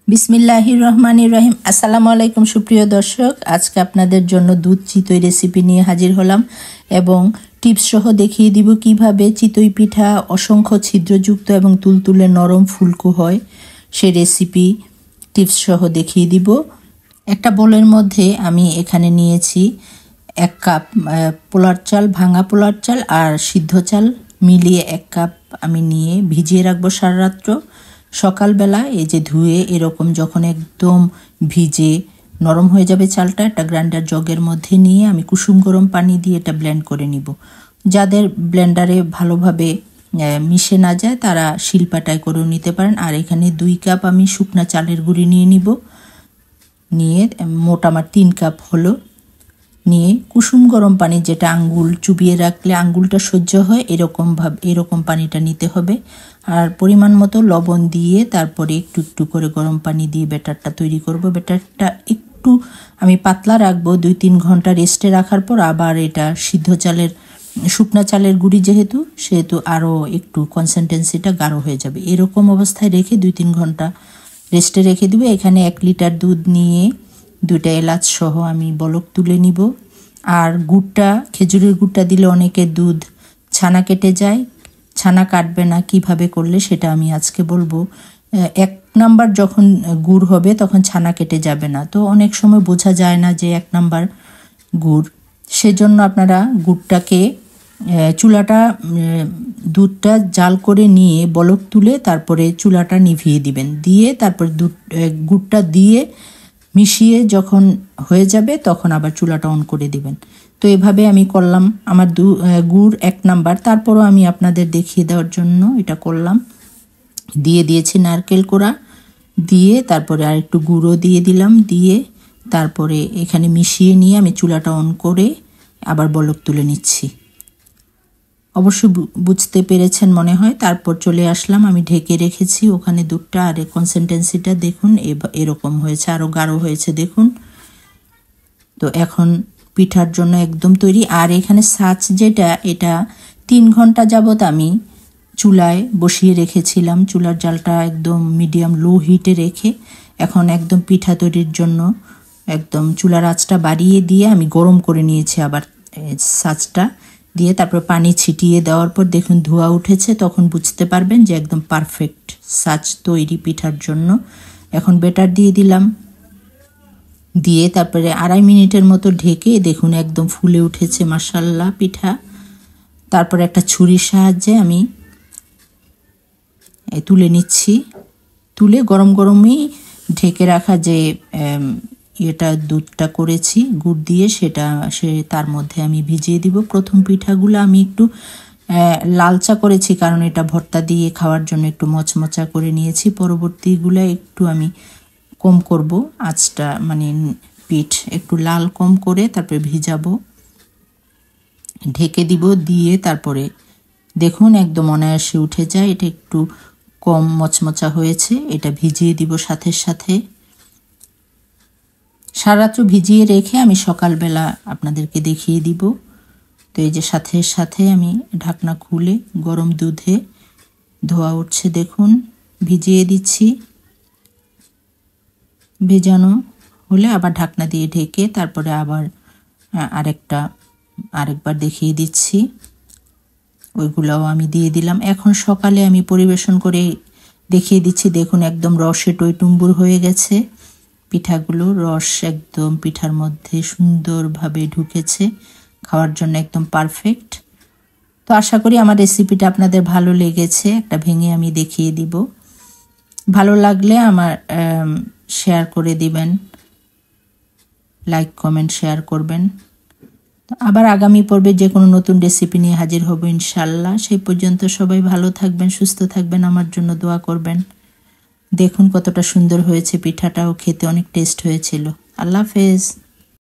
বিসমিল্লাহির রহমানির রহিম। আসসালামু আলাইকুম সুপ্রিয় দর্শক, আজকে আপনাদের জন্য দুধ চিতই রেসিপি নিয়ে হাজির হলাম এবং টিপস সহ দেখিয়ে দিব কিভাবে চিতই পিঠা অসংখ্য ছিদ্রযুক্ত এবং তুলতুলে নরম ফুলকো হয়। সে রেসিপি টিপস সহ দেখিয়ে দিব। একটা বোলের মধ্যে আমি এখানে নিয়েছি 1 কাপ পোলার চাল, ভাঙা পোলার চাল আর সিদ্ধ চাল মিলিয়ে 1 কাপ আমি নিয়ে ভিজিয়ে রাখবো সারা রাত্র। সকালবেলা এই যে ধুয়ে এরকম যখন একদম ভিজে নরম হয়ে যাবে চালটা, একটা গ্রাইন্ডার জগের মধ্যে নিয়ে আমি কুসুম গরম পানি দিয়ে এটা ব্লেন্ড করে নিব। যাদের ব্লেন্ডারে ভালোভাবে মিশে না যায় তারা শিলপাটায় করেও নিতে পারেন। আর এখানে 2 কাপ আমি শুকনা চালের গুঁড়ি নিয়ে নিব, নিয়ে মোট আমার 3 কাপ হলো। নিয়ে কুসুম গরম পানি, যেটা আঙ্গুল চুবিয়ে রাখলে আঙ্গুলটা সহ্য হয় এরকম পানিটা নিতে হবে। আর পরিমাণ মতো লবণ দিয়ে তারপরে একটু একটু করে গরম পানি দিয়ে ব্যাটারটা তৈরি করব। ব্যাটারটা একটু আমি পাতলা রাখবো, 2-3 ঘন্টা রেস্টে রাখার পর আবার এটা শুকনা চালের গুঁড়ি সেহেতু আরও একটু কনসিস্টেন্সিটা গাঢ় হয়ে যাবে। এরকম অবস্থায় রেখে 2-3 ঘন্টা রেস্টে রেখে দেবো। এখানে 1 লিটার দুধ নিয়ে 2টা এলাচ সহ আমি বলক তুলে নিব। আর গুড়টা, খেজুরের গুড়টা দিলে অনেকের দুধ ছানা কেটে যায়, ছানা কাটবে না, কিভাবে করলে সেটা আমি আজকে বলবো। 1 নাম্বার যখন গুড় হবে তখন ছানা কেটে যাবে না, তো অনেক সময় বোঝা যায় না যে 1 নাম্বার গুড়। সেজন্য আপনারা গুড়টাকে দুধটা জাল করে নিয়ে বলক তুলে তারপরে চুলাটা নিভিয়ে দিবেন, দিয়ে তারপরে গুড়টা দিয়ে মিশিয়ে যখন হয়ে যাবে তখন আবার চুলাটা অন করে দিবেন। তো এভাবে আমি করলাম। আমার গুড় 1 নাম্বার, তারপরও আমি আপনাদের দেখিয়ে দেওয়ার জন্য এটা করলাম। দিয়ে দিয়েছি নারকেল কোড়া, দিয়ে তারপরে আর একটু গুঁড়ো দিয়ে দিলাম, দিয়ে তারপরে এখানে মিশিয়ে নিয়ে আমি চুলাটা অন করে আবার বলক তুলে নিচ্ছি। অবশ্যই বুঝতে পেরেছেন মনে হয়। তারপর চলে আসলাম, আমি ঢেকে রেখেছি ওখানে দুধটা। আর কনসিস্টেন্সিটা দেখুন এরকম হয়েছে, আরও গাঢ় হয়েছে দেখুন। তো এখন পিঠার জন্য একদম তৈরি। আর এখানে ছাঁচ যেটা, এটা 3 ঘন্টা যাবত আমি চুলায় বসিয়ে রেখেছিলাম। চুলার জালটা একদম মিডিয়াম লো হিটে রেখে এখন একদম পিঠা তৈরির জন্য একদম চুলার আঁচটা বাড়িয়ে দিয়ে আমি গরম করে নিয়েছি। আবার ছাঁচটা দিয়ে তারপর পানি ছিটিয়ে দেওয়ার পর দেখুন ধোঁয়া উঠেছে, তখন বুঝতে পারবেন যে একদম পারফেক্ট ছাঁচ তৈরি পিঠার জন্য। এখন ব্যাটার দিয়ে দিলাম, দিয়ে তারপরে 2.5 মিনিটের মতো ঢেকে দেখুন একদম ফুলে উঠেছে মাশাআল্লাহ পিঠা। তারপরে একটা ছুরির সাহায্যে আমি তুলে নিচ্ছি। তুলে গরম গরমই ঢেকে রাখা যে দুধটা করেছি গুড় দিয়ে তার মধ্যে আমি ভিজিয়ে দিব। প্রথম পিঠাগুলো আমি একটু লালচা করেছি, কারণ এটা ভর্তা দিয়ে খাওয়ার জন্য একটু মচমচা করে নিয়েছি। পরবর্তীগুলো একটু আমি কম করব আঁচটা, মানে পিঠ একটু লাল কম করে তারপরে ভিজাবো, ঢেকে দিব। দিয়ে তারপরে দেখুন একদম অনায়াসে উঠে যায়। এটা একটু কম মচমচা হয়েছে, এটা ভিজিয়ে দিব সাথে সাথে। সারা রাত্র ভিজিয়ে রেখে আমি সকালবেলা আপনাদেরকে দেখিয়ে দিব। তো এই যে সাথে সাথে আমি ঢাকনা খুলে গরম দুধে ধোয়া উঠছে দেখুন, ভিজিয়ে দিচ্ছি। ভেজানো হলে আবার ঢাকনা দিয়ে ঢেকে তারপরে আবার আরেকবার দেখিয়ে দিচ্ছি। ওইগুলোও আমি দিয়ে দিলাম। এখন সকালে আমি পরিবেশন করে দেখিয়ে দিচ্ছি। দেখুন একদম রসে টইটুম্বুর হয়ে গেছে পিঠাগুলো, রস একদম পিঠার মধ্যে সুন্দরভাবে ঢুকেছে, খাওয়ার জন্য একদম পারফেক্ট। তো আশা করি আমার রেসিপিটা আপনাদের ভালো লেগেছে। একটা ভেঙে আমি দেখিয়ে দিব। ভালো লাগলে আমার শেয়ার করে দিবেন, লাইক কমেন্ট শেয়ার করবেন। আবার আগামী পর্বে যে কোনো নতুন রেসিপি নিয়ে হাজির হব ইনশাল্লাহ। সেই পর্যন্ত সবাই ভালো থাকবেন, সুস্থ থাকবেন, আমার জন্য দোয়া করবেন। দেখুন কতটা সুন্দর হয়েছে পিঠাটাও, খেতে অনেক টেস্ট হয়েছিল। আল্লাহ হাফেজ।